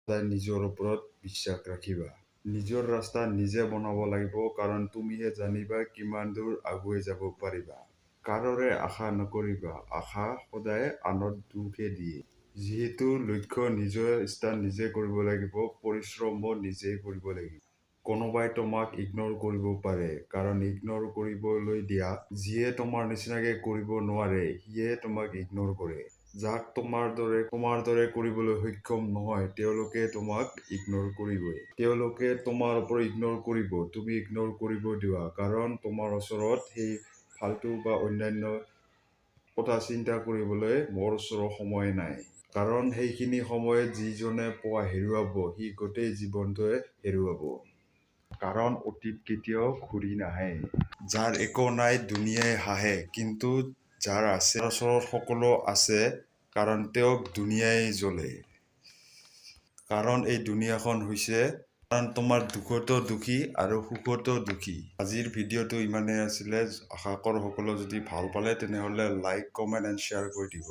তাই নিজৰ ওপৰত বিশ্বাস ৰাখিবা। নিজৰ ৰাস্তা নিজে বনাব লাগিব, কাৰণ তুমিহে জানিবা কিমান দূৰ আগুৱাই যাব পাৰিবা। কাৰোৰে আশা নকৰিবা, আশা সদায় আনৰ দুখে দিয়ে। যিহেতু লক্ষ্য নিজৰ স্থান নিজে কৰিব লাগিব, পৰিশ্ৰমো নিজে কৰিব লাগিব। কোনোবাই তোমাক ইগনোৰ কৰিব পাৰে, কাৰণ ইগনোৰ কৰিবলৈ দিয়া। যিয়ে তোমাৰ নিচিনাকে কৰিব নোৱাৰে সিয়ে তোমাক ইগনোৰ কৰে। যাক তোমাৰ দৰে কৰিবলৈ সক্ষম নহয় তেওঁলোকে তোমাক ইগনোৰ কৰিবই। তেওঁলোকে তোমাৰ ওপৰত ইগনোৰ কৰিব, তুমি ইগনোৰ কৰিব দিবা, কাৰণ তোমাৰ ওচৰত সেই ফাল্টু বা অন্যান্য কথা চিন্তা কৰিবলৈ মোৰ ওচৰত সময় নাই। কাৰণ সেইখিনি সময়ত যিজনে পোৱা হেৰুৱাব সি গোটেই জীৱনটোৱে হেৰুৱাব। কাৰণ অতীত কেতিয়াও ঘূৰি নাহে। যাৰ একো নাই দুনিয়াই হাঁহে, কিন্তু যাৰ আছে ওচৰত সকলো আছে, কাৰণ তেওঁক দুনিয়াই জ্বলে। কাৰণ এই দুনিয়াখন হৈছে, কাৰণ তোমাৰ দুখতো দুখী আৰু সুখতো দুখী। আজিৰ ভিডিঅ'টো ইমানেই আছিলে। আশা কৰোঁ সকলো যদি ভাল পালে তেনেহ'লে লাইক, কমেণ্ট এণ্ড শ্বেয়াৰ কৰি দিব।